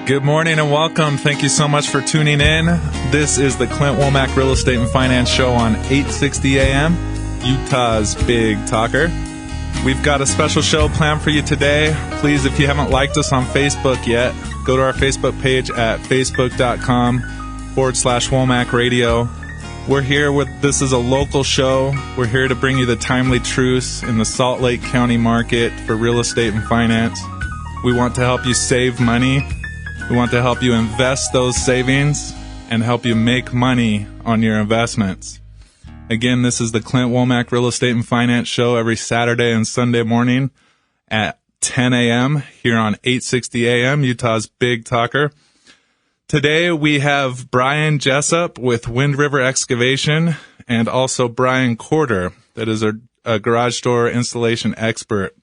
Good morning and welcome. Thank you so much for tuning in. This is the Clint Womack Real Estate and Finance Show on 860 AM, Utah's Big Talker. We've got a special show planned for you today. Please, if you haven't liked us on Facebook yet, go to our Facebook page at facebook.com/Womack Radio. We're here this is a local show. We're here to bring you the timely truths in the Salt Lake County market for real estate and finance. We want to help you save money. We want to help you invest those savings and help you make money on your investments. Again, this is the Clint Womack Real Estate and Finance Show every Saturday and Sunday morning at 10 a.m. here on 860 AM, Utah's Big Talker. Today we have Brian Jessop with River Excavation and also Bryon Corder, that is a garage door installation expert.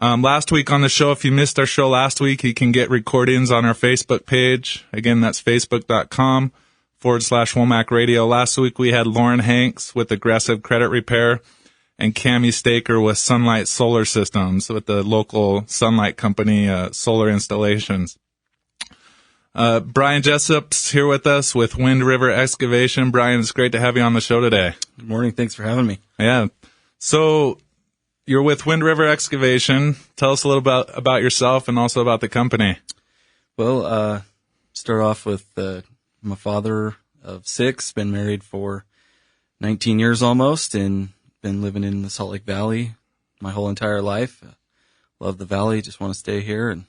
Last week on the show, if you missed our show last week, you can get recordings on our Facebook page. Again, that's facebook.com/Womack Radio. Last week we had Lauren Hanks with Aggressive Credit Repair and Cammie Staker with Sunlight Solar Systems with the local Sunlight Company solar installations. Brian Jessop's here with us with River Excavation. Brian, it's great to have you on the show today. Good morning. Thanks for having me. Yeah. So you're with River Excavation. Tell us a little about yourself and also about the company. Well, start off with I'm a father of 6, been married for 19 years almost, and been living in the Salt Lake Valley my whole entire life. Love the valley, just want to stay here and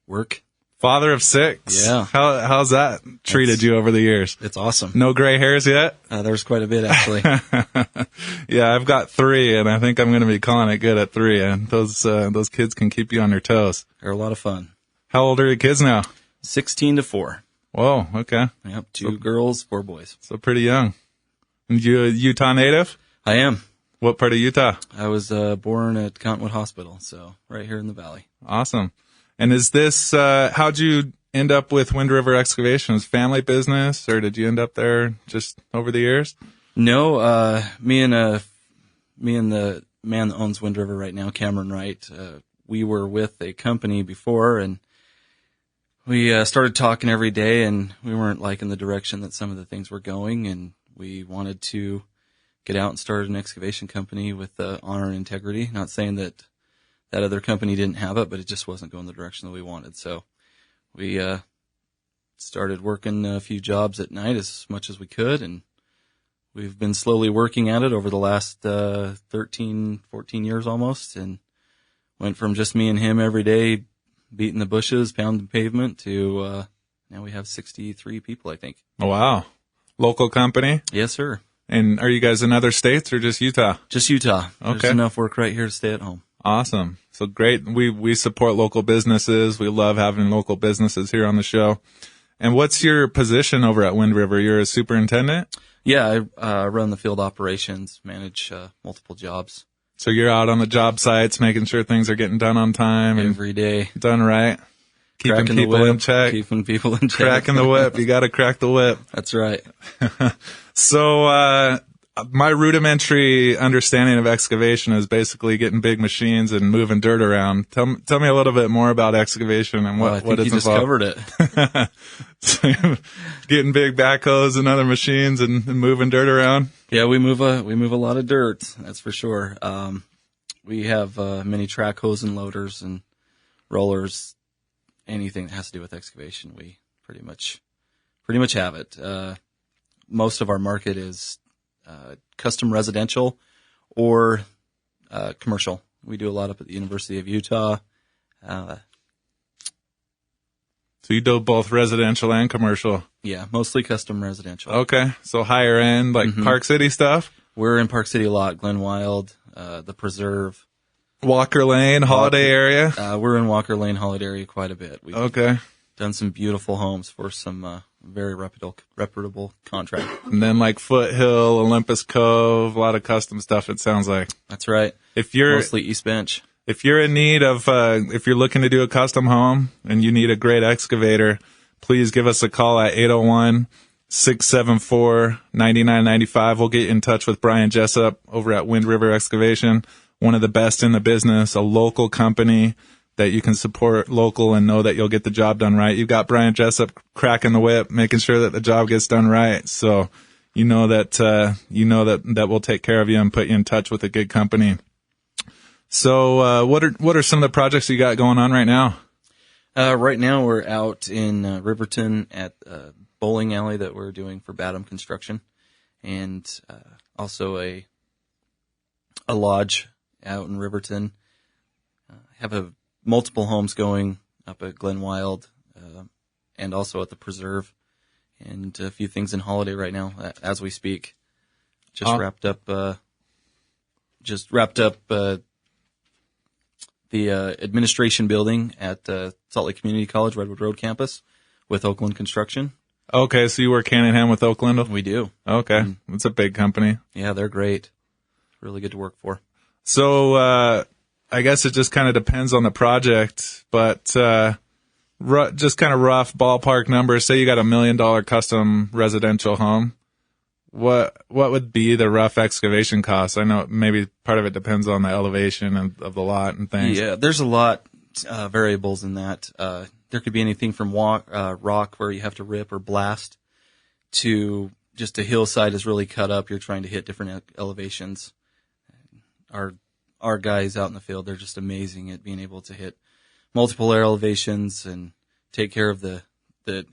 work. Father of 6? Yeah. How's that treated you over the years? It's awesome. No gray hairs yet? There's quite a bit, actually. Yeah, I've got 3, and I think I'm going to be calling it good at 3. And those kids can keep you on your toes. They're a lot of fun. How old are your kids now? 16 to 4. Whoa, okay. Yep, 2 girls, 4 boys. So pretty young. And you a Utah native? I am. What part of Utah? I was born at Cottonwood Hospital, so right here in the valley. Awesome. And is this, how'd you end up with River Excavation? Was family business, or did you end up there just over the years? No, me and the man that owns Wind River right now, Cameron Wright, we were with a company before, and we started talking every day, and we weren't liking the direction that some of the things were going, and we wanted to get out and start an excavation company with honor and integrity. Not saying that other company didn't have it, but it just wasn't going the direction that we wanted. So we started working a few jobs at night as much as we could, and we've been slowly working at it over the last 13, 14 years almost, and went from just me and him every day beating the bushes, pounding pavement, to now we have 63 people, I think. Oh, wow. Local company? Yes, sir. And are you guys in other states or just Utah? Just Utah. Okay. There's enough work right here to stay at home. Awesome. So great. We support local businesses. We love having local businesses here on the show. And what's your position over at Wind River? You're a superintendent? Yeah, I run the field operations, manage multiple jobs. So you're out on the job sites, making sure things are getting done on time and every day, done right, keeping people in check, cracking the whip. You got to crack the whip. That's right. So my rudimentary understanding of excavation is basically getting big machines and moving dirt around. Tell me a little bit more about excavation and what it's involved. I think you just covered it. So, getting big backhoes and other machines and moving dirt around. Yeah, we move a lot of dirt. That's for sure. We have many track hose and loaders and rollers. Anything that has to do with excavation, we pretty much have it. Most of our market is custom residential or commercial. We do a lot up at the University of Utah. So you do both residential and commercial? Yeah, mostly custom residential. Okay, so higher end, like Park City stuff? We're in Park City a lot, Glen Wild, the Preserve. Walker Lane, Holiday area? We're in Walker Lane, Holiday area quite a bit. We've done some beautiful homes for some very reputable contract. And then like Foothill, Olympus Cove, a lot of custom stuff, it sounds like. That's right. Mostly East Bench. If you're in need of, if you're looking to do a custom home and you need a great excavator, please give us a call at 801-674-9995. We'll get you in touch with Brian Jessop over at River Excavation, one of the best in the business, a local company that you can support local and know that you'll get the job done right. You've got Brian Jessop cracking the whip, making sure that the job gets done right. So you know that we'll take care of you and put you in touch with a good company. So what are some of the projects you got going on right now? Right now we're out in Riverton at a bowling alley that we're doing for Batum Construction, and also a lodge out in Riverton. Have multiple homes going up at Glen Wild, and also at the Preserve, and a few things in Holiday right now as we speak. Just wrapped up the administration building at Salt Lake Community College, Redwood Road campus, with Oakland Construction. Okay, so you work hand in hand with Oakland? We do. Okay, it's a big company. Yeah, they're great. Really good to work for. So I guess it just kind of depends on the project, but just kind of rough ballpark numbers. Say you got $1 million custom residential home. What would be the rough excavation cost? I know maybe part of it depends on the elevation of the lot and things. Yeah, there's a lot variables in that. There could be anything from rock where you have to rip or blast to just a hillside is really cut up. You're trying to hit different elevations. Our guys out in the field, they're just amazing at being able to hit multiple air elevations and take care of the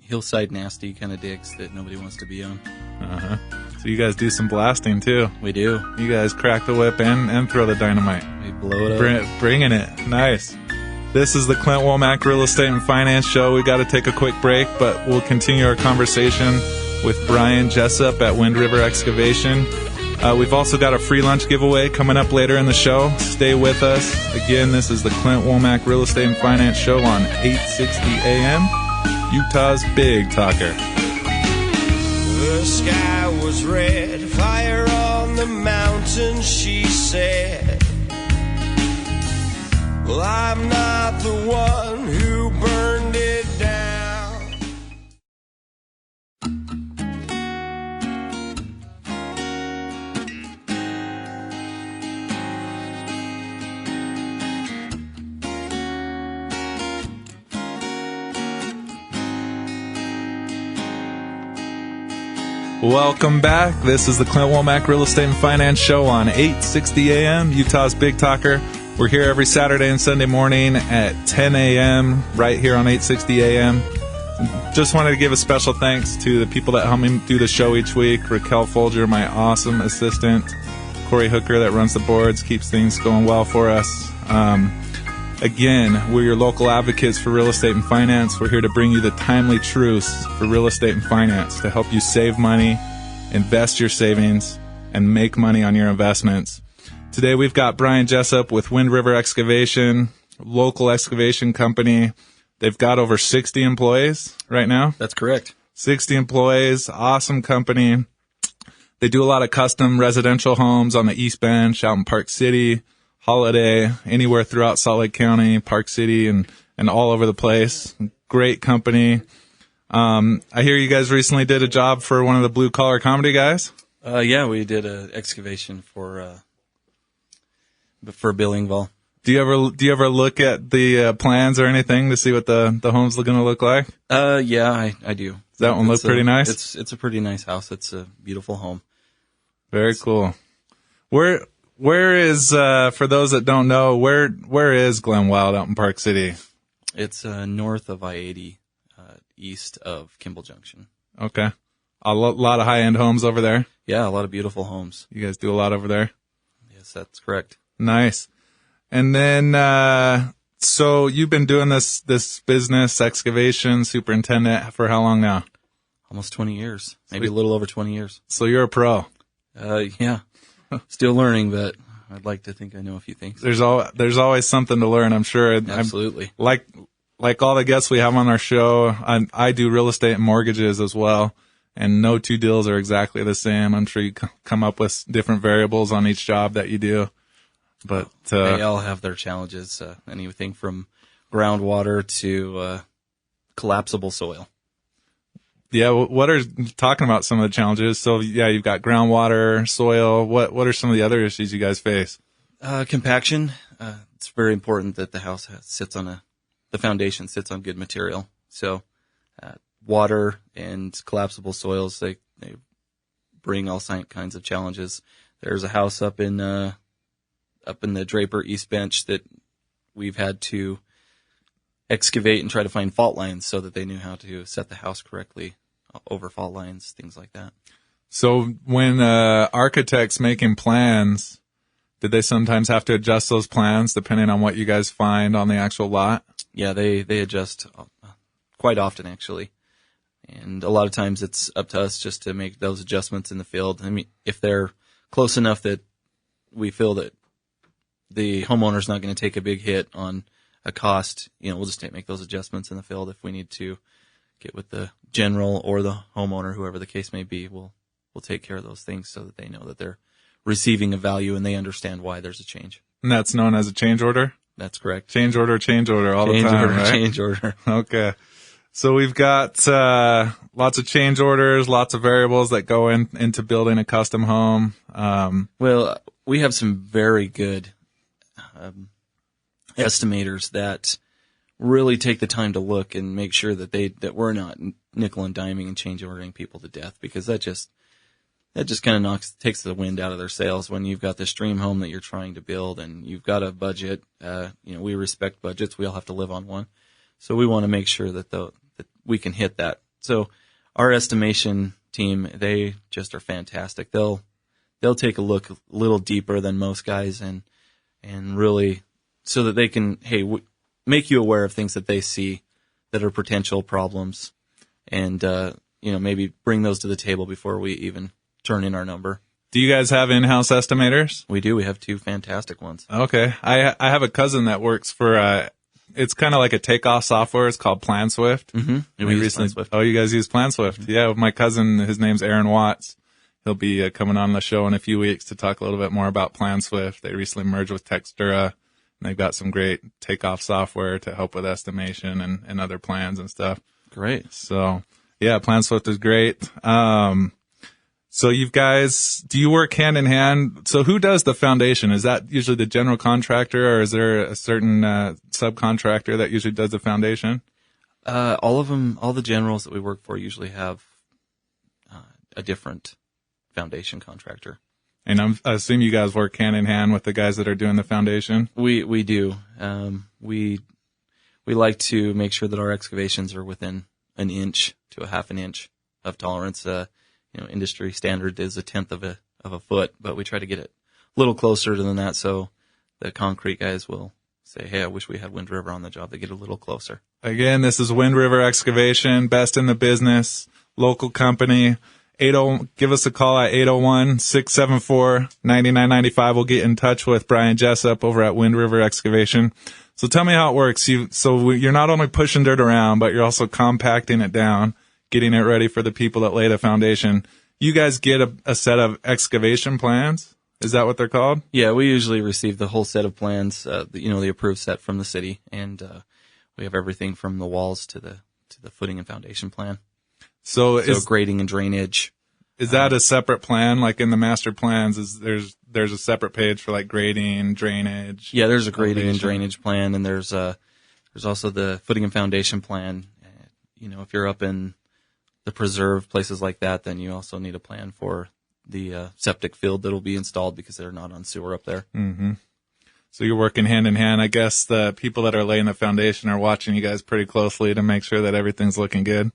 hillside nasty kind of digs that nobody wants to be on. Uh-huh. So you guys do some blasting too. We do. You guys crack the whip and throw the dynamite. We blow it up. Bringing it. Nice. This is the Clint Womack Real Estate and Finance Show. We got to take a quick break, but we'll continue our conversation with Brian Jessop at Wind River Excavation. We've also got a free lunch giveaway coming up later in the show. Stay with us. Again, this is the Clint Womack Real Estate and Finance Show on 860 AM, Utah's Big Talker. The sky was red, fire on the mountain, she said. Well, I'm not the one who burned it down. Welcome back. This is the Clint Womack Real Estate and Finance Show on 860 AM, Utah's Big Talker. We're here every Saturday and Sunday morning at 10 a.m. right here on 860 AM. Just wanted to give a special thanks to the people that help me do the show each week. Raquel Folger, my awesome assistant. Corey Hooker that runs the boards, keeps things going well for us. Again, we're your local advocates for real estate and finance. We're here to bring you the timely truths for real estate and finance to help you save money, invest your savings, and make money on your investments. Today we've got Brian Jessop with Wind River Excavation, local excavation company. They've got over 60 employees right now. That's correct. 60 employees, awesome company. They do a lot of custom residential homes on the East Bench, out in Park City, Holiday, anywhere throughout Salt Lake County, Park City, and all over the place. Great company. I hear you guys recently did a job for one of the blue collar comedy guys. Yeah, we did an excavation for Billingville. Do you ever look at the plans or anything to see what the home's going to look like? Yeah, I do. Does that one look pretty nice? It's a pretty nice house. It's a beautiful home. Very cool. Where is, for those that don't know, where is Glen Wild out in Park City? It's north of I-80, east of Kimball Junction. Okay. A lot of high-end homes over there? Yeah, a lot of beautiful homes. You guys do a lot over there? Yes, that's correct. Nice. And then, so you've been doing this business, excavation, superintendent, for how long now? Almost 20 years. Maybe a little over 20 years. So you're a pro? Yeah. Still learning, but I'd like to think I know a few things. There's always something to learn, I'm sure. Absolutely. Like all the guests we have on our show, I do real estate and mortgages as well, and no two deals are exactly the same. I'm sure you come up with different variables on each job that you do. But they all have their challenges, anything from groundwater to collapsible soil. Yeah, talking about some of the challenges? So yeah, you've got groundwater, soil. What are some of the other issues you guys face? Compaction. it's very important that the house the foundation sits on good material. So, water and collapsible soils, they bring all kinds of challenges. There's a house up in the Draper East Bench that we've had to excavate and try to find fault lines so that they knew how to set the house correctly over fault lines, things like that. So when architects making plans, did they sometimes have to adjust those plans depending on what you guys find on the actual lot? Yeah, they adjust quite often, actually. And a lot of times it's up to us just to make those adjustments in the field. I mean, if they're close enough that we feel that the homeowner's not going to take a big hit on a cost, we'll just make those adjustments in the field. If we need to get with the general or the homeowner, whoever the case may be, we'll take care of those things so that they know that they're receiving a value and they understand why there's a change. And that's known as a change order? That's correct. Change order all the time, right? Change order. Okay. So we've got lots of change orders, lots of variables that go into building a custom home. Well, we have some very good estimators that really take the time to look and make sure that we're not nickel and diming and change ordering people to death, because that just kind of takes the wind out of their sails when you've got this dream home that you're trying to build and you've got a budget. We respect budgets. We all have to live on one. So we want to make sure that we can hit that. So our estimation team, they just are fantastic. They'll take a look a little deeper than most guys and really so that they can, make you aware of things that they see that are potential problems and, maybe bring those to the table before we even turn in our number. Do you guys have in-house estimators? We do. We have two fantastic ones. Okay. I have a cousin that works for, it's kind of like a takeoff software. It's called PlanSwift. Mm-hmm. We use PlanSwift. Oh, you guys use PlanSwift. Mm-hmm. Yeah. My cousin, his name's Aaron Watts. He'll be coming on the show in a few weeks to talk a little bit more about PlanSwift. They recently merged with Textura, and they've got some great takeoff software to help with estimation and other plans and stuff. Great. So, yeah, PlanSwift is great. So you guys, do you work hand in hand? So who does the foundation? Is that usually the general contractor, or is there a certain subcontractor that usually does the foundation? All of them, all the generals that we work for usually have a different foundation contractor. And I assume you guys work hand in hand with the guys that are doing the foundation? We do. We like to make sure that our excavations are within an inch to a half an inch of tolerance. Industry standard is 1/10 of a foot, but we try to get it a little closer than that, so the concrete guys will say, "Hey, I wish we had Wind River on the job." They get a little closer. Again, this is Wind River Excavation, best in the business, local company. Give us a call at 801-674-9995. We'll get in touch with Brian Jessop over at Wind River Excavation. So tell me how it works. You're not only pushing dirt around, but you're also compacting it down, getting it ready for the people that lay the foundation. You guys get a set of excavation plans? Is that what they're called? Yeah, we usually receive the whole set of plans, the approved set from the city, and we have everything from the walls to the footing and foundation plan. So grading and drainage. Is that a separate plan? Like in the master plans, there's a separate page for like grading, drainage? Yeah, there's a grading and drainage plan, and there's also the footing and foundation plan. If you're up in the preserve, places like that, then you also need a plan for the septic field that'll be installed because they're not on sewer up there. Mm-hmm. So you're working hand in hand. I guess the people that are laying the foundation are watching you guys pretty closely to make sure that everything's looking good.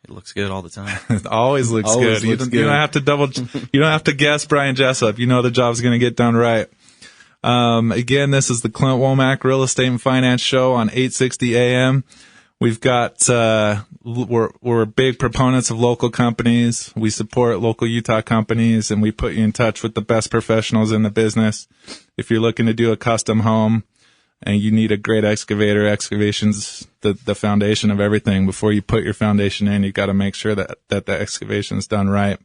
It looks good all the time. It always looks good. You don't have to you don't have to guess Brian Jessop. You know the job's going to get done right. Again, this is the Clint Womack Real Estate and Finance Show on 860 AM. We've got, we're big proponents of local companies. We support local Utah companies, and we put you in touch with the best professionals in the business. If you're looking to do a custom home and you need a great excavator, excavation's the foundation of everything. Before you put your foundation in, you've got to make sure that the excavation's done right.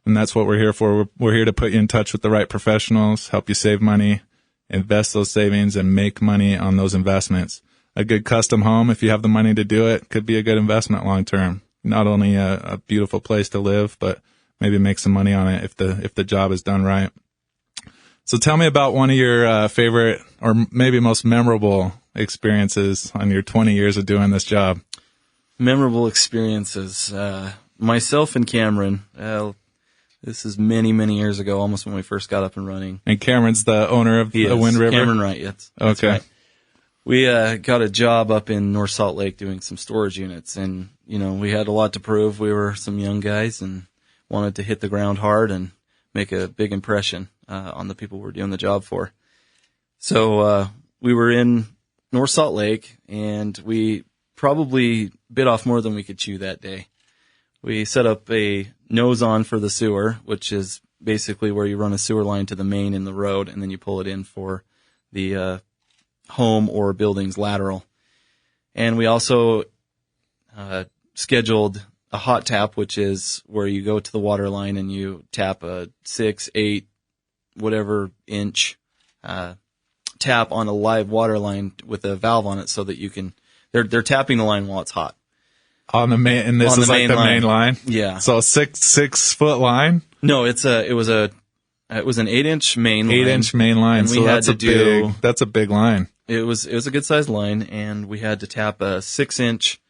And that's what we're here for. We're here to put you in touch with the right professionals, help you save money, invest those savings, and make money on those investments. A good custom home, if you have the money to do it, could be a good investment long term. Not only a beautiful place to live, but maybe make some money on it if the job is done right. So tell me about one of your favorite or maybe most memorable experiences on your 20 years of doing this job. Memorable experiences. Myself and Cameron, this is many, many years ago, almost when we first got up and running. And Cameron's the owner of the Wind River? Cameron Wright, yes. Okay. Right. We got a job up in North Salt Lake doing some storage units, and, we had a lot to prove. We were some young guys and wanted to hit the ground hard and make a big impression on the people we're doing the job for. So we were in North Salt Lake, and we probably bit off more than we could chew that day. We set up a nose-on for the sewer, which is basically where you run a sewer line to the main in the road, and then you pull it in for the home or building's lateral. And we also scheduled a hot tap, which is where you go to the water line and you tap a 6, 8, whatever inch tap on a live water line with a valve on it so that you can, they're tapping the line while it's hot. On the main, and this is like the main line? Yeah. So a 6 foot line? No, it was an 8-inch main line. 8-inch main line. And so that's a big line. It was a good sized line, and we had to tap a 6-inch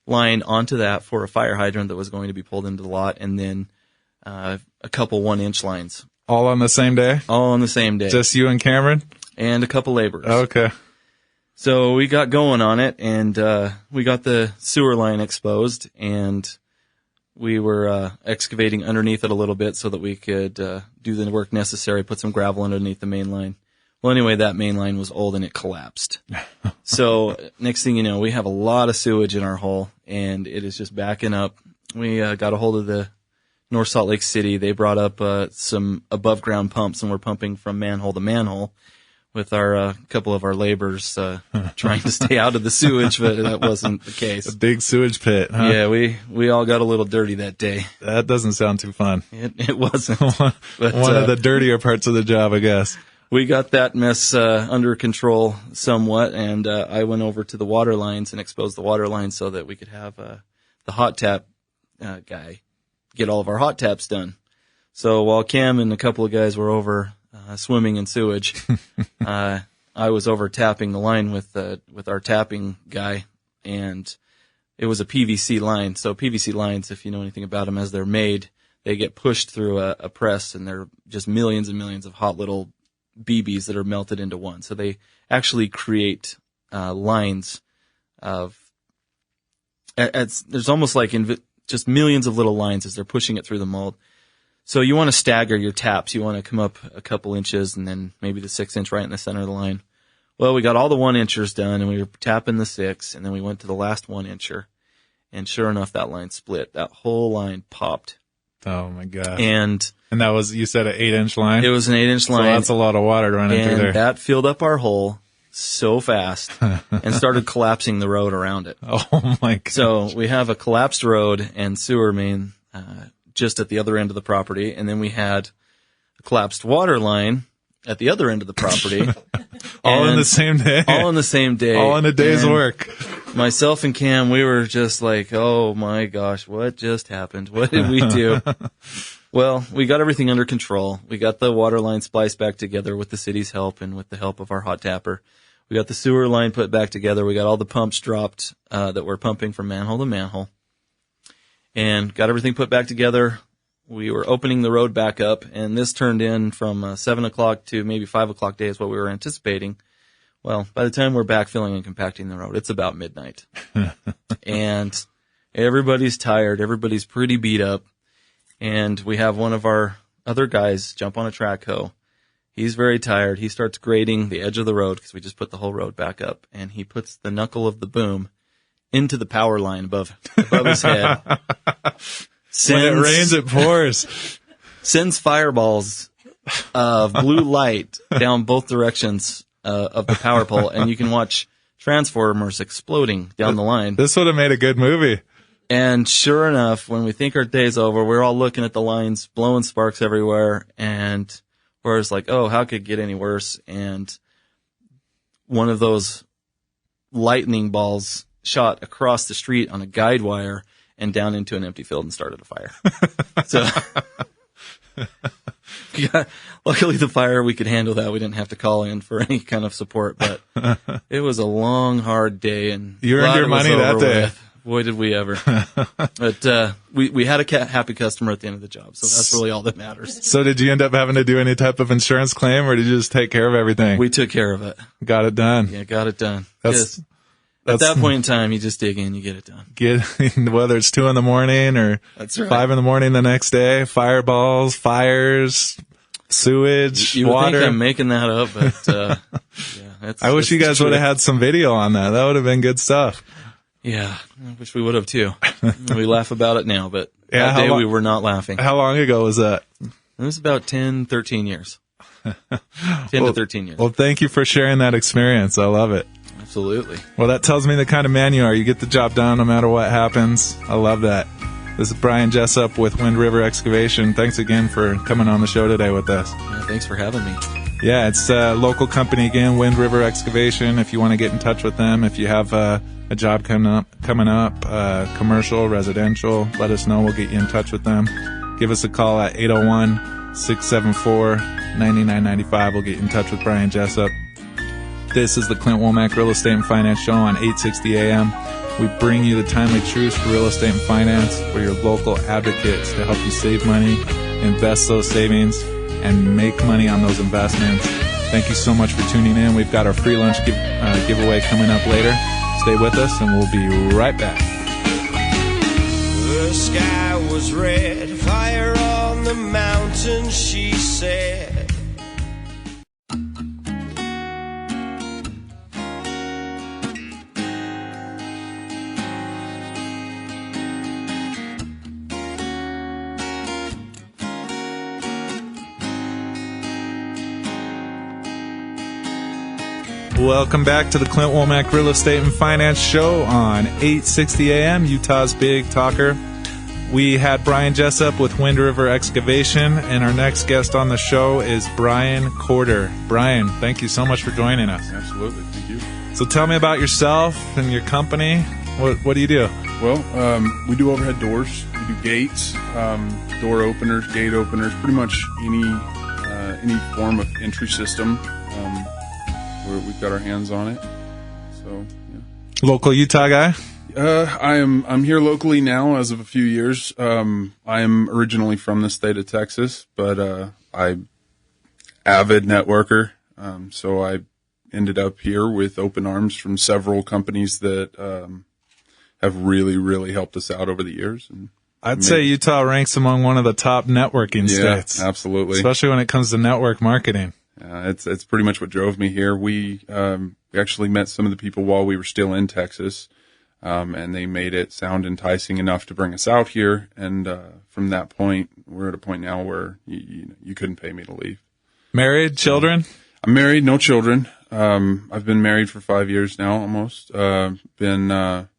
line onto that for a fire hydrant that was going to be pulled into the lot, and then a couple 1-inch lines. All on the same day? All on the same day. Just you and Cameron? And a couple laborers. Okay. So we got going on it, and we got the sewer line exposed, and we were excavating underneath it a little bit so that we could do the work necessary, put some gravel underneath the main line. Well, anyway, that main line was old and it collapsed. So next thing you know, we have a lot of sewage in our hole, and it is just backing up. We got a hold of the North Salt Lake City. They brought up some above-ground pumps, and we're pumping from manhole to manhole with our couple of our laborers trying to stay out of the sewage, but that wasn't the case. A big sewage pit, huh? Yeah, we all got a little dirty that day. That doesn't sound too fun. It wasn't. But, one of the dirtier parts of the job, I guess. We got that mess under control somewhat, and I went over to the water lines and exposed the water lines so that we could have the hot tap guy get all of our hot taps done. So while Cam and a couple of guys were over swimming in sewage, I was over tapping the line with our tapping guy, and it was a PVC line. So PVC lines, if you know anything about them, as they're made, they get pushed through a press, and they're just millions and millions of hot little BBs that are melted into one. So they actually create lines of, there's almost like just millions of little lines as they're pushing it through the mold. So you want to stagger your taps. You want to come up a couple inches and then maybe the 6-inch right in the center of the line. Well, we got all the 1-inchers done, and we were tapping the 6, and then we went to the last 1-incher. And sure enough, that line split. That whole line popped. Oh, my God. And that was, you said, an 8-inch line? It was an 8-inch line. So that's a lot of water running through there. And that filled up our hole so fast and started collapsing the road around it. Oh, my God. So we have a collapsed road and sewer main just at the other end of the property, and then we had a collapsed water line at the other end of the property. All in the same day? All in the same day. All in a day's work. Myself and Cam, we were just like, oh my gosh, what just happened? What did we do? Well, we got everything under control. We got the water line spliced back together with the city's help and with the help of our hot tapper. We got the sewer line put back together. We got all the pumps dropped that were pumping from manhole to manhole. And got everything put back together. We were opening the road back up, and this turned in from 7 o'clock to maybe 5 o'clock day is what we were anticipating. Well, by the time we're backfilling and compacting the road, it's about midnight. And everybody's tired. Everybody's pretty beat up. And we have one of our other guys jump on a track hoe. He's very tired. He starts grading the edge of the road because we just put the whole road back up. And he puts the knuckle of the boom into the power line above his head. When it rains, it pours. Sends fireballs of blue light down both directions of the power pole, and you can watch transformers exploding down the line. This would have made a good movie. And sure enough, when we think our day's over, we're all looking at the lines, blowing sparks everywhere, and we're just like, oh, how could it get any worse? And one of those lightning balls shot across the street on a guide wire and down into an empty field and started a fire. So Yeah, luckily the fire, we could handle that. We didn't have to call in for any kind of support, but it was a long, hard day, and you earned your money that day. Boy, did we ever. But we had a happy customer at the end of the job, so that's really all that matters. So did you end up having to do any type of insurance claim, or did you just take care of everything? We took care of it. Got it done. Yeah, got it done. That's at that point in time, you just dig in, you get it done. Whether it's 2 a.m. or that's right. 5 a.m. the next day, fireballs, fires, sewage, you would water. think I'm making that up, but yeah, I wish you guys would have had some video on that. That would have been good stuff. Yeah, I wish we would have too. We laugh about it now, but yeah, that day we were not laughing. How long ago was that? It was about 10, 13 years. 10 to 13 years. Well, thank you for sharing that experience. I love it. Absolutely. Well, that tells me the kind of man you are. You get the job done no matter what happens. I love that. This is Brian Jessop with River Excavation. Thanks again for coming on the show today with us. Yeah, thanks for having me. Yeah, it's a local company again, River Excavation. If you want to get in touch with them, if you have a job coming up, commercial, residential, let us know. We'll get you in touch with them. Give us a call at 801-674-9995. We'll get you in touch with Brian Jessop. This is the Clint Womack Real Estate and Finance Show on 860 AM. We bring you the timely truths for real estate and finance. We're your local advocates to help you save money, invest those savings, and make money on those investments. Thank you so much for tuning in. We've got our free lunch giveaway coming up later. Stay with us, and we'll be right back. The sky was red, fire on the mountain, she said. Welcome back to the Clint Womack Real Estate and Finance Show on 860 AM, Utah's Big Talker. We had Brian Jessop with River Excavation, and our next guest on the show is Bryon Corder. Brian, thank you so much for joining us. Absolutely, thank you. So tell me about yourself and your company. What do you do? Well, we do overhead doors, we do gates, door openers, gate openers, pretty much any form of entry system. We've got our hands on it. So, yeah. Local Utah guy? I'm here locally now as of a few years. I am originally from the state of Texas, but I'm avid networker. So I ended up here with open arms from several companies that have really, really helped us out over the years. And I'd say Utah ranks among one of the top networking states. Yeah, absolutely. Especially when it comes to network marketing. It's pretty much what drove me here. We actually met some of the people while we were still in Texas, and they made it sound enticing enough to bring us out here. And from that point, we're at a point now where you couldn't pay me to leave. Married, children? I'm married, no children. I've been married for 5 years now, almost. Been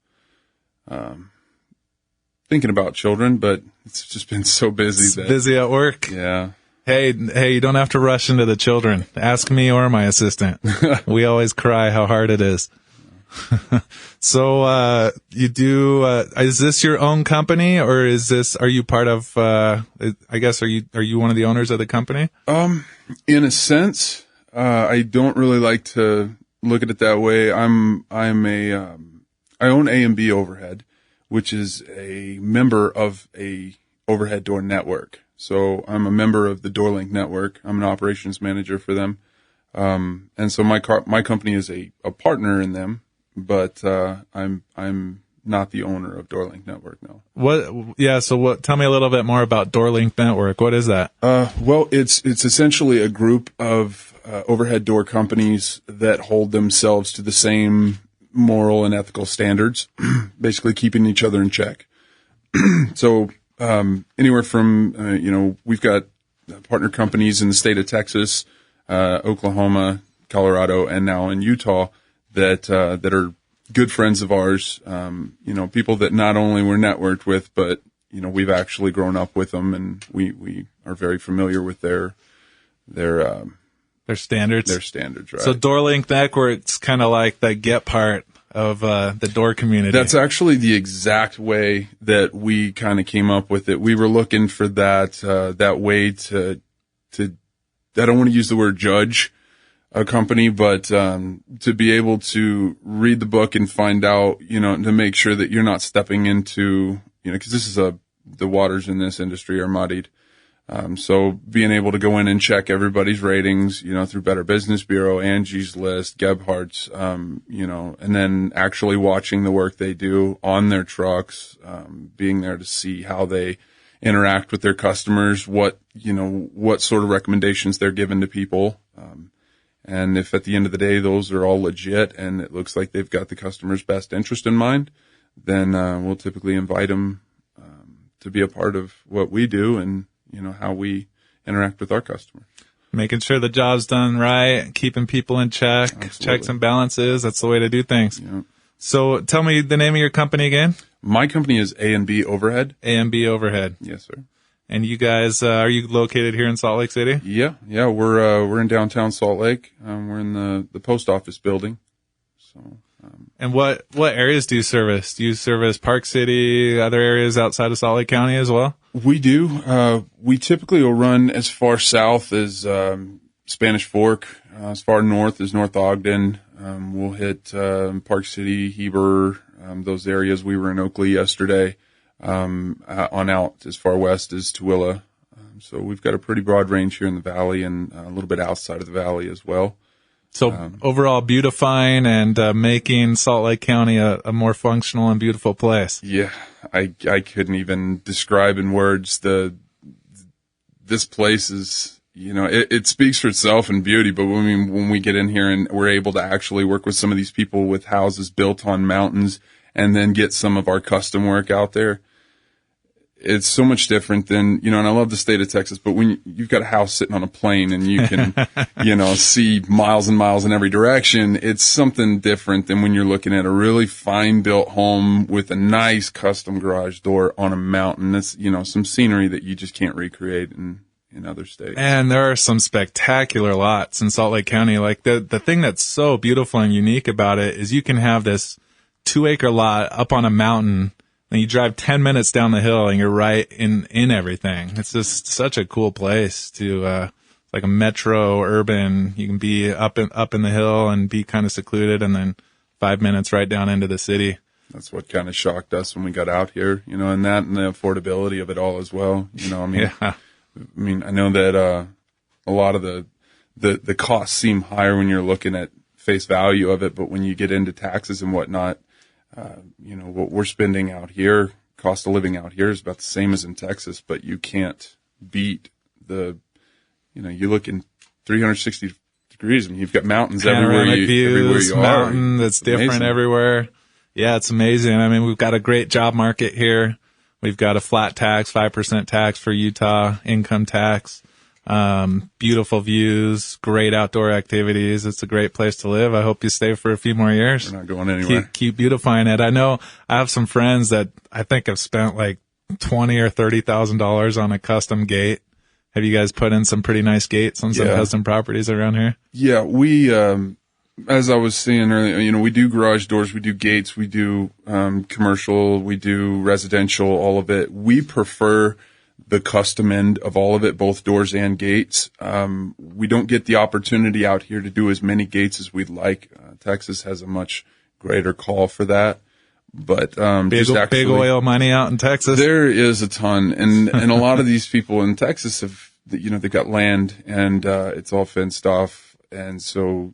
thinking about children, but it's just been so busy. Busy at work? Yeah. Hey, you don't have to rush into the children. Ask me or my assistant. We always cry how hard it is. So, you do, is this your own company, or are you part of, I guess, are you one of the owners of the company? In a sense, I don't really like to look at it that way. I own A&B Overhead, which is a member of a overhead door network. So I'm a member of the DoorLink network. I'm an operations manager for them. And so my company is a partner in them, but I'm not the owner of DoorLink network, no. So tell me a little bit more about DoorLink network. What is that? Well, it's essentially a group of overhead door companies that hold themselves to the same moral and ethical standards, basically keeping each other in check. So anywhere from, we've got partner companies in the state of Texas, Oklahoma, Colorado, and now in Utah that are good friends of ours, people that not only we're networked with, but, we've actually grown up with them, and we are very familiar with their standards. Their standards, right. So DoorLink network's kind of like the get part of the door community. That's actually the exact way that we kind of came up with it. We were looking for that way to I don't want to use the word judge a company, but to be able to read the book and find out, to make sure that you're not stepping into, because the waters in this industry are muddied. So being able to go in and check everybody's ratings, through Better Business Bureau, Angie's List, Gebhardt's, and then actually watching the work they do on their trucks, being there to see how they interact with their customers, what sort of recommendations they're giving to people. And if at the end of the day, those are all legit and it looks like they've got the customer's best interest in mind, then, we'll typically invite them, to be a part of what we do and, how we interact with our customers. Making sure the job's done right, keeping people in check, Absolutely. Checks and balances. That's the way to do things. Yeah. So tell me the name of your company again. My company is A&B Overhead. A&B Overhead. Yes, sir. And you guys, are you located here in Salt Lake City? Yeah. We're in downtown Salt Lake. We're in the post office building. So, And what areas do you service? Do you service Park City, other areas outside of Salt Lake County as well? we do. We typically will run as far south as Spanish Fork, as far north as North Ogden. We'll hit Park City, Heber, those areas. We were in Oakley yesterday. On out as far west as Tooele. So we've got a pretty broad range here in the valley and a little bit outside of the valley as well. So overall beautifying and making Salt Lake County a more functional and beautiful place. Yeah, I couldn't even describe in words this place is, it speaks for itself in beauty, but when we get in here and we're able to actually work with some of these people with houses built on mountains and then get some of our custom work out there, it's so much different than, and I love the state of Texas, but when you've got a house sitting on a plain and you can, see miles and miles in every direction, it's something different than when you're looking at a really fine built home with a nice custom garage door on a mountain. That's, some scenery that you just can't recreate in other states. And there are some spectacular lots in Salt Lake County. Like the thing that's so beautiful and unique about it is you can have this 2-acre lot up on a mountain and you drive 10 minutes down the hill and you're right in everything. It's just such a cool place to, like a metro urban. You can be up in the hill and be kind of secluded and then 5 minutes right down into the city. That's what kind of shocked us when we got out here, and that and the affordability of it all as well. Yeah. I know that, a lot of the costs seem higher when you're looking at face value of it, but when you get into taxes and whatnot, what we're spending out here, cost of living out here is about the same as in Texas, but you can't beat you look in 360 degrees. You've got mountains everywhere you are. Mountain that's different amazing. Everywhere. Yeah, it's amazing. We've got a great job market here. We've got a flat tax, 5% tax for Utah, income tax. Beautiful views, great outdoor activities. It's a great place to live. I hope you stay for a few more years. We're not going anywhere. Keep beautifying it. I know I have some friends that I think have spent like $20,000 or $30,000 on a custom gate. Have you guys put in some pretty nice gates on some custom properties around here? Yeah, we, as I was saying earlier, we do garage doors, we do gates, we do, commercial, we do residential, all of it. We prefer the custom end of all of it, both doors and gates. We don't get the opportunity out here to do as many gates as we'd like. Texas has a much greater call for that. But big oil money out in Texas. There is a ton, and a lot of these people in Texas have, they've got land and it's all fenced off, and so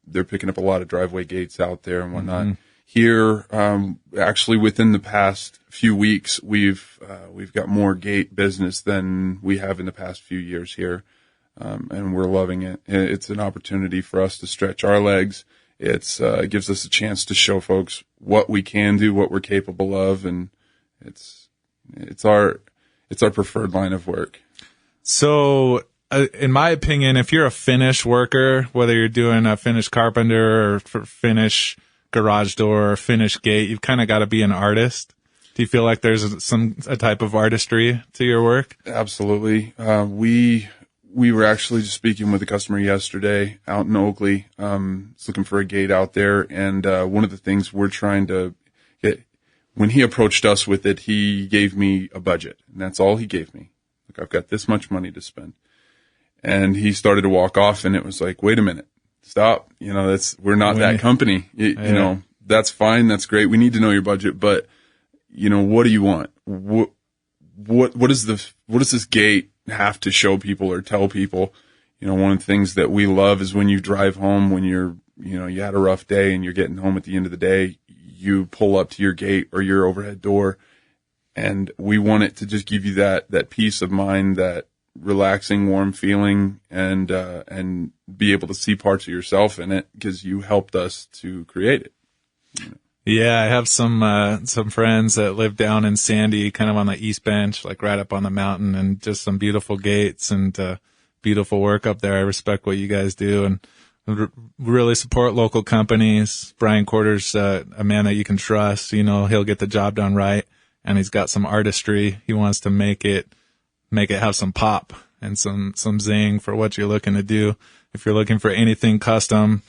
they're picking up a lot of driveway gates out there and whatnot. Mm-hmm. Here, actually within the past few weeks, we've got more gate business than we have in the past few years here. And we're loving it. It's an opportunity for us to stretch our legs. It gives us a chance to show folks what we can do, what we're capable of. And it's our preferred line of work. So, in my opinion, if you're a finish worker, whether you're doing a finish carpenter or finish garage door or finish gate, you've kind of got to be an artist. Do you feel like there's a type of artistry to your work? Absolutely. We were actually just speaking with a customer yesterday out in Oakley. He's looking for a gate out there, and one of the things we're trying to get, when he approached us with it, he gave me a budget, and that's all he gave me. Look, I've got this much money to spend. And he started to walk off, and it was like, wait a minute, stop. We're not that company. You know, that's fine. That's great. We need to know your budget, but what do you want? What does this gate have to show people or tell people? One of the things that we love is when you drive home, when you had a rough day and you're getting home at the end of the day, you pull up to your gate or your overhead door, and we want it to just give you that peace of mind, that relaxing, warm feeling, and be able to see parts of yourself in it because you helped us to create it. Yeah, I have some friends that live down in Sandy, kind of on the East Bench, like right up on the mountain, and just some beautiful gates and beautiful work up there. I respect what you guys do and really support local companies. Bryon Corder's a man that you can trust. He'll get the job done right, and he's got some artistry. He wants to make it have some pop and some zing for what you're looking to do. If you're looking for anything custom,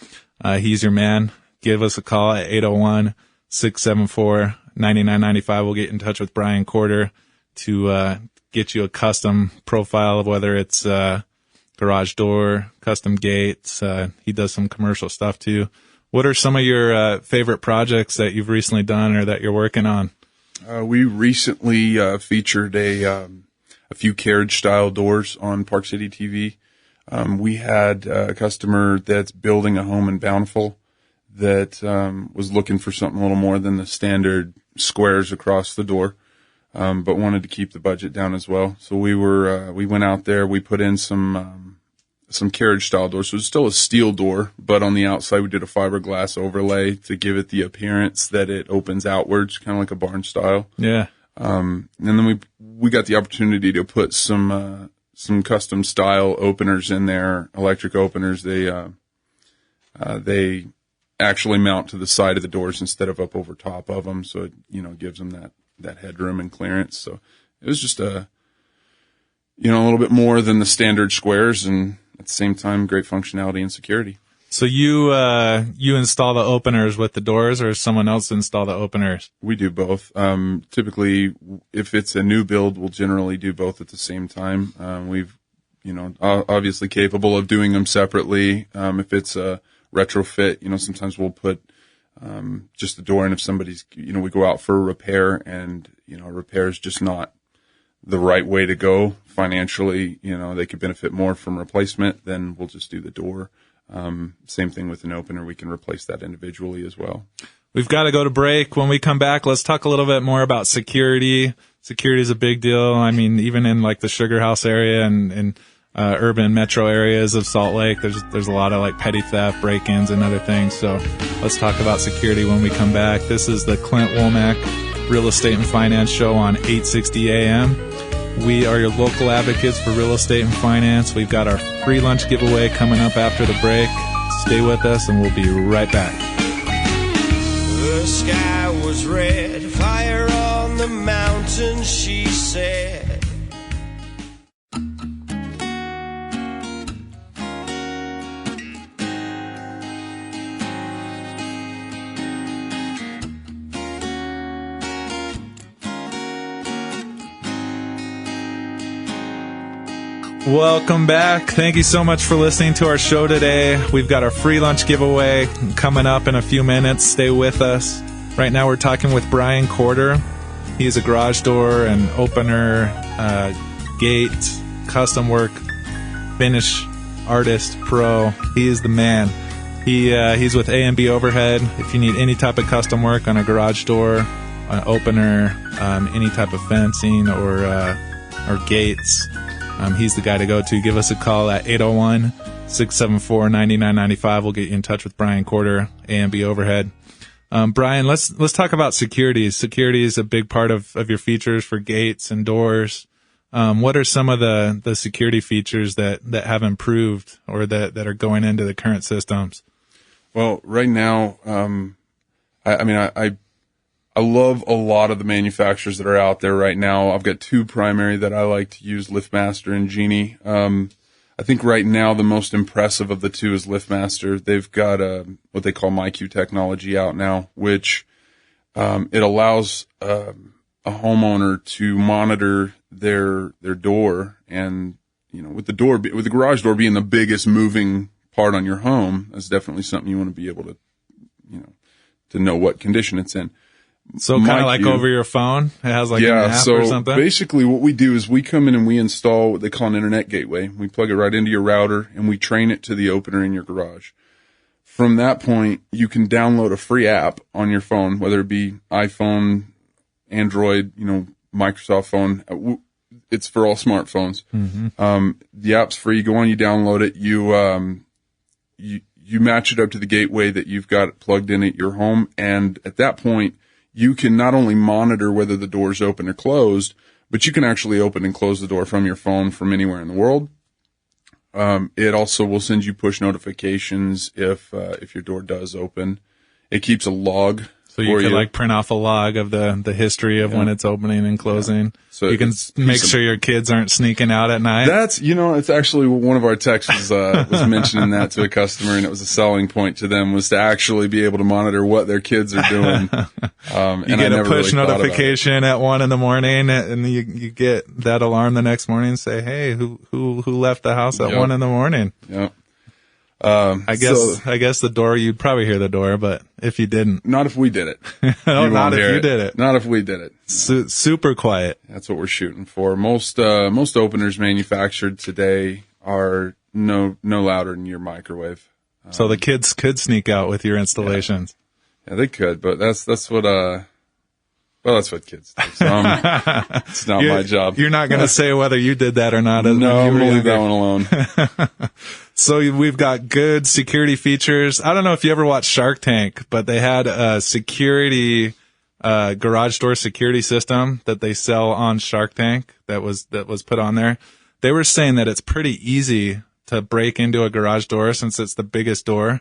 he's your man. Give us a call at 801-674-9995. We'll get in touch with Bryon Corder to get you a custom profile of whether it's garage door, custom gates. He does some commercial stuff too. What are some of your favorite projects that you've recently done or that you're working on? We recently featured a few carriage style doors on Park City TV. We had a customer that's building a home in Bountiful that was looking for something a little more than the standard squares across the door, but wanted to keep the budget down as well. So we went out there, we put in some carriage style doors. So it's still a steel door, but on the outside we did a fiberglass overlay to give it the appearance that it opens outwards, kind of like a barn style. Yeah. And then we got the opportunity to put some custom style openers in there, electric openers. They actually mount to the side of the doors instead of up over top of them. So it, gives them that headroom and clearance. So it was just a little bit more than the standard squares, and at the same time, great functionality and security. So you install the openers with the doors, or someone else install the openers? We do both. Typically, if it's a new build, we'll generally do both at the same time. We've, obviously capable of doing them separately. If it's a retrofit, sometimes we'll put just the door in. If somebody's, we go out for a repair and, repair is just not the right way to go financially, they could benefit more from replacement, then we'll just do the door. Same thing with an opener. We can replace that individually as well. We've got to go to break. When we come back, let's talk a little bit more about security. Security is a big deal. I mean, even in like the Sugar House area and urban metro areas of Salt Lake, there's a lot of like petty theft, break-ins, and other things. So let's talk about security when we come back. This is the Clint Womack Real Estate and Finance Show on 860 AM. We are your local advocates for real estate and finance. We've got our free lunch giveaway coming up after the break. Stay with us, and we'll be right back. The sky was red, fire on the mountain, she said. Welcome back. Thank you so much for listening to our show today. We've got our free lunch giveaway coming up in a few minutes. Stay with us. Right now we're talking with Bryon Corder. He's a garage door and opener, gate, custom work, finish artist, pro. He is the man. He's with A&B Overhead. If you need any type of custom work on a garage door, an opener, any type of fencing or gates, he's the guy to go to. Give us a call at 801-674-9995. We'll get you in touch with Bryon Corder, A&B Overhead. Bryon, let's talk about security. Security is a big part of your features for gates and doors. What are some of the security features that have improved or that are going into the current systems? Well, right now, I love a lot of the manufacturers that are out there right now. I've got two primary that I like to use, LiftMaster and Genie. I think right now the most impressive of the two is LiftMaster. They've got what they call MyQ technology out now, which it allows a homeowner to monitor their door and with the garage door being the biggest moving part on your home, that's definitely something you want to be able to, to know what condition it's in. So kind of like over your phone? It has like an app or something? Basically what we do is we come in and we install what they call an internet gateway. We plug it right into your router and we train it to the opener in your garage. From that point, you can download a free app on your phone, whether it be iPhone, Android, Microsoft phone. It's for all smartphones. Mm-hmm. The app's free. You go on, you download it. You match it up to the gateway that you've got plugged in at your home. And at that point, you can not only monitor whether the door's open or closed, but you can actually open and close the door from your phone from anywhere in the world. It also will send you push notifications if your door does open. It keeps a log. So you could like print off a log of the history of when it's opening and closing. Yeah. So you can make sure your kids aren't sneaking out at night. That's, it's actually one of our techs was mentioning that to a customer, and it was a selling point to them, was to actually be able to monitor what their kids are doing. You get a push notification at 1 a.m, and you get that alarm the next morning and say, hey, who left the house at 1 a.m? Yep. I guess the door, you'd probably hear the door, but if you didn't. Not if we did it. Not if you did it. Not if we did it. Super quiet. That's what we're shooting for. Most openers manufactured today are no louder than your microwave. So the kids could sneak out with your installations. Yeah, they could, but that's what that's what kids do. So it's not my job. You're not going to say whether you did that or not. No, I'm going to leave that one alone. So we've got good security features. I don't know if you ever watched Shark Tank, but they had a security, garage door security system that they sell on Shark Tank that was put on there. They were saying that it's pretty easy to break into a garage door since it's the biggest door.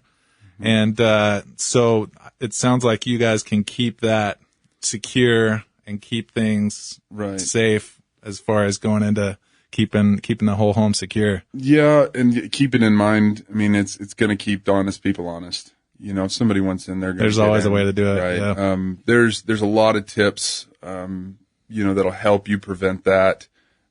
Mm-hmm. And, so it sounds like you guys can keep that secure and keep things safe as far as going into keeping the whole home secure. Yeah, and keep it in mind. I mean, it's going to keep honest people honest. If somebody wants in there, there's always a way to do it. Right. Yeah. There's a lot of tips, that'll help you prevent that.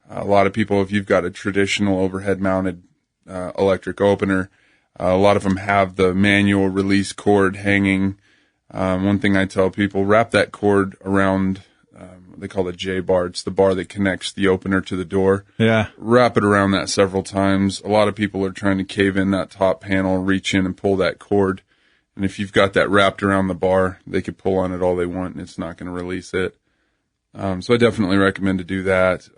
A lot of people, if you've got a traditional overhead mounted electric opener, a lot of them have the manual release cord hanging. One thing I tell people, wrap that cord around, they call it J-bar. It's the bar that connects the opener to the door. Yeah. Wrap it around that several times. A lot of people are trying to cave in that top panel, reach in and pull that cord. And if you've got that wrapped around the bar, they could pull on it all they want and it's not going to release it. So I definitely recommend to do that.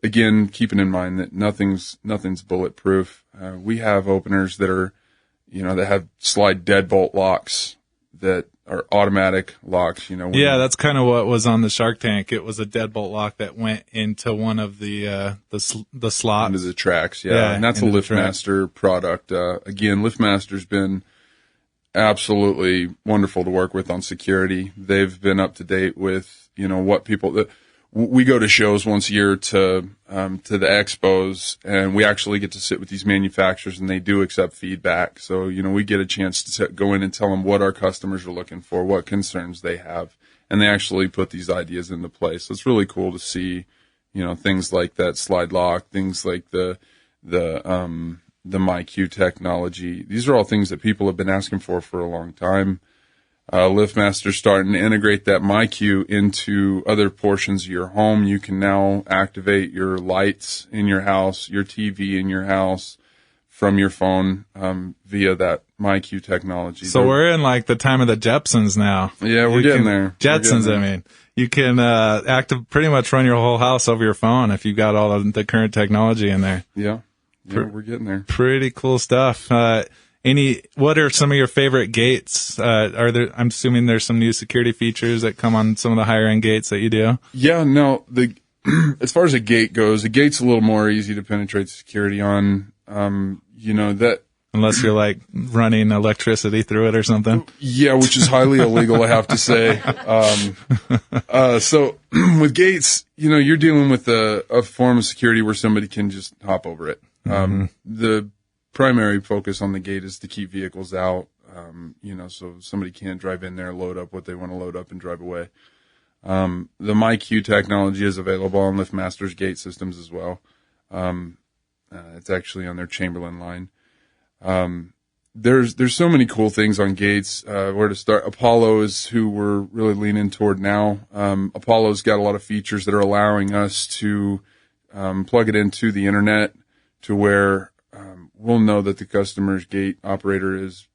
Again, keeping in mind that nothing's bulletproof. We have openers that are, that have slide deadbolt locks that are automatic locks, Yeah, that's kind of what was on the Shark Tank. It was a deadbolt lock that went into one of the slots. Into the tracks, yeah. And that's a LiftMaster product. Again, LiftMaster's been absolutely wonderful to work with on security. They've been up to date with, what people, we go to shows once a year to the expos, and we actually get to sit with these manufacturers, and they do accept feedback. So, we get a chance to go in and tell them what our customers are looking for, what concerns they have, and they actually put these ideas into place. So it's really cool to see, things like that slide lock, things like the MyQ technology. These are all things that people have been asking for a long time. LiftMaster's starting to integrate that MyQ into other portions of your home. You can now activate your lights in your house, your TV in your house from your phone via that MyQ technology. So we're in like the time of the Jetsons now. Yeah, we're getting there. Jetsons, I mean. You can pretty much run your whole house over your phone if you've got all of the current technology in there. Yeah, we're getting there. Pretty cool stuff. What are some of your favorite gates? I'm assuming there's some new security features that come on some of the higher end gates that you do. Yeah, no, as far as a gate goes, the gate's a little more easy to penetrate security on. That unless you're like running electricity through it or something. Yeah, which is highly illegal, I have to say. So with gates, you're dealing with a form of security where somebody can just hop over it. The primary focus on the gate is to keep vehicles out, so somebody can't drive in there, load up what they want to load up and drive away. The MyQ technology is available on LiftMaster's gate systems as well. It's actually on their Chamberlain line. There's so many cool things on gates. Where to start? Apollo is who we're really leaning toward now. Apollo's got a lot of features that are allowing us to plug it into the internet to where we'll know that the customer's gate operator is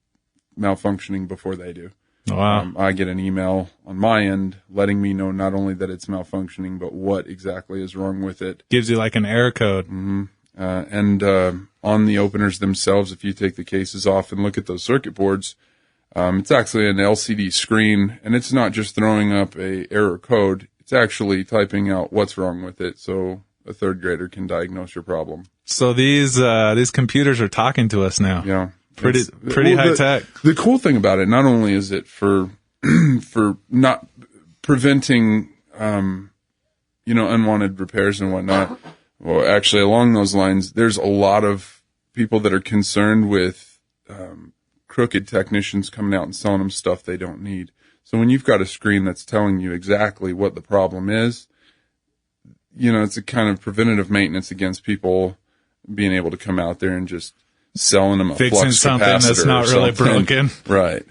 malfunctioning before they do. Wow. I get an email on my end letting me know not only that it's malfunctioning, but what exactly is wrong with it. Gives you like an error code. Mm-hmm. And on the openers themselves, if you take the cases off and look at those circuit boards, it's actually an LCD screen, and it's not just throwing up a error code. It's actually typing out what's wrong with it, so a third grader can diagnose your problem. So these computers are talking to us now. Yeah. Pretty high tech. The cool thing about it, not only is it for not preventing, unwanted repairs and whatnot. Well, actually, along those lines, there's a lot of people that are concerned with crooked technicians coming out and selling them stuff they don't need. So when you've got a screen that's telling you exactly what the problem is, it's a kind of preventative maintenance against people being able to come out there and just selling them a fixing flux something capacitor that's not really broken. Right.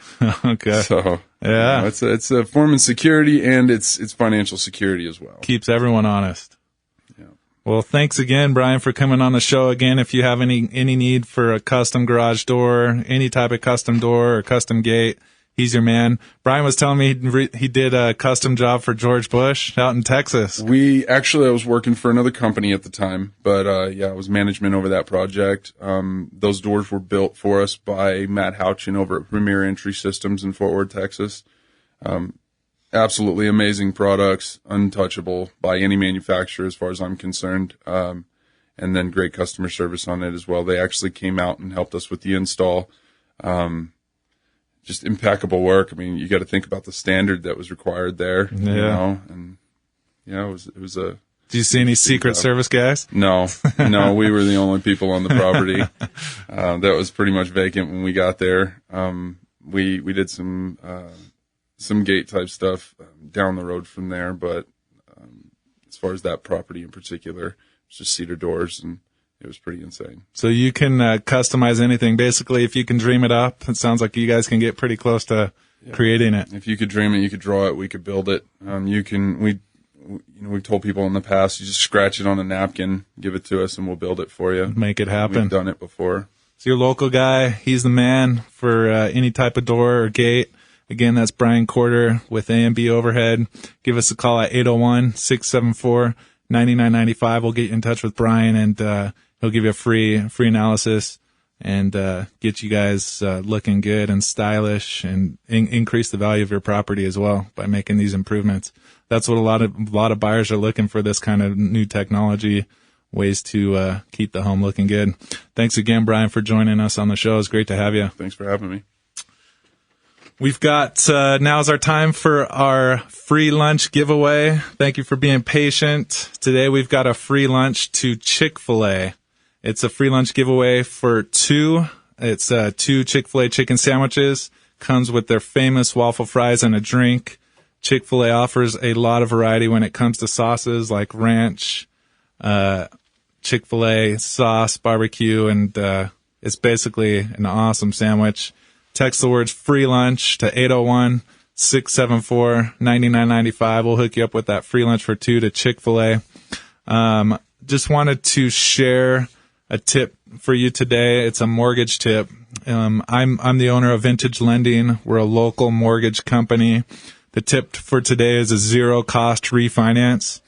Okay. So yeah, it's a form of security, and it's financial security as well. Keeps everyone honest. Yeah. Well, thanks again, Brian, for coming on the show again. If you have any need for a custom garage door, any type of custom door or custom gate, he's your man. Brian was telling me he did a custom job for George Bush out in Texas. I was working for another company at the time, but I was management over that project. Those doors were built for us by Matt Houchin over at Premier Entry Systems in Fort Worth, Texas. Absolutely amazing products, untouchable by any manufacturer as far as I'm concerned. And then great customer service on it as well. They actually came out and helped us with the install. Just impeccable work. I mean, you got to think about the standard that was required there. Yeah. It was a. Do you see any Secret Service guys? No, we were the only people on the property. That was pretty much vacant when we got there. We did some gate type stuff down the road from there, but as far as that property in particular, it's just cedar doors, and it was pretty insane. So you can customize anything. Basically, if you can dream it up, it sounds like you guys can get pretty close to creating it. If you could dream it, you could draw it, we could build it. We've told people in the past, you just scratch it on a napkin, give it to us, and we'll build it for you. Make it happen. We've done it before. So your local guy, he's the man for any type of door or gate. Again, that's Bryon Corder with A&B Overhead. Give us a call at 801-674-9995. We'll get you in touch with Brian, and he'll give you a free analysis and get you guys looking good and stylish, and increase the value of your property as well by making these improvements. That's what a lot of buyers are looking for, this kind of new technology, ways to keep the home looking good. Thanks again, Brian, for joining us on the show. It's great to have you. Thanks for having me. We've got, now's our time for our free lunch giveaway. Thank you for being patient. Today we've got a free lunch to Chick-fil-A. It's a free lunch giveaway for two. It's 2 Chick-fil-A chicken sandwiches. Comes with their famous waffle fries and a drink. Chick-fil-A offers a lot of variety when it comes to sauces like ranch, Chick-fil-A sauce, barbecue, and it's basically an awesome sandwich. Text the words free lunch to 801-674-9995. We'll hook you up with that free lunch for 2 to Chick-fil-A. Just wanted to share a tip for you today. It's a mortgage tip. I'm the owner of Vintage Lending. We're a local mortgage company. The tip for today is a zero-cost refinance.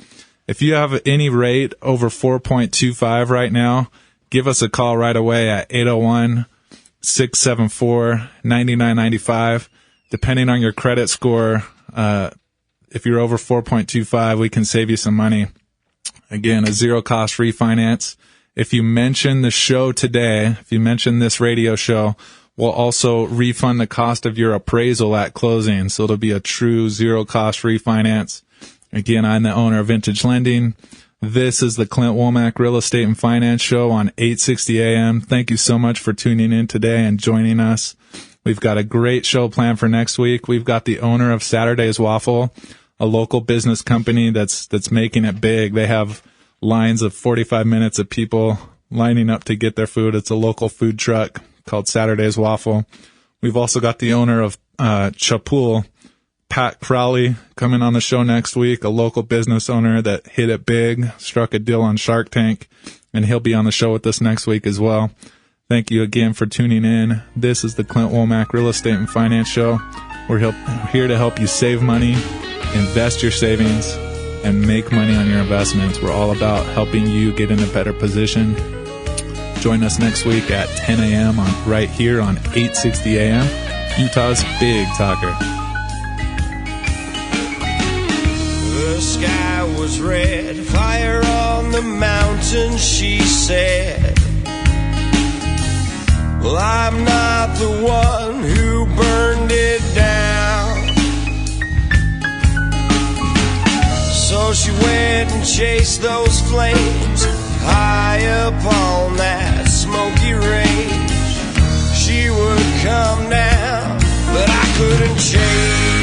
If you have any rate over 4.25 right now, give us a call right away at 801-674-9995. Depending on your credit score, if you're over 4.25, we can save you some money. Again, a zero-cost refinance. If you mention the show today, if you mention this radio show, we'll also refund the cost of your appraisal at closing. So it'll be a true zero-cost refinance. Again, I'm the owner of Vintage Lending. This is the Clint Womack Real Estate and Finance Show on 860 AM. Thank you so much for tuning in today and joining us. We've got a great show planned for next week. We've got the owner of Saturday's Waffle, a local business company that's making it big. They have lines of 45 minutes of people lining up to get their food. It's a local food truck called Saturday's Waffle. We've also got the owner of Chapul, Pat Crowley, coming on the show next week, a local business owner that hit it big, struck a deal on Shark Tank, and he'll be on the show with us next week as well. Thank you again for tuning in. This is the Clint Womack Real Estate and Finance Show. We're here to help you save money, invest your savings, and make money on your investments. We're all about helping you get in a better position. Join us next week at 10 a.m. right here on 860 a.m., Utah's Big Talker. The sky was red, fire on the mountain, she said. Well, I'm not the one who burned it down. So she went and chased those flames high up on that smoky range. She would come down, but I couldn't change.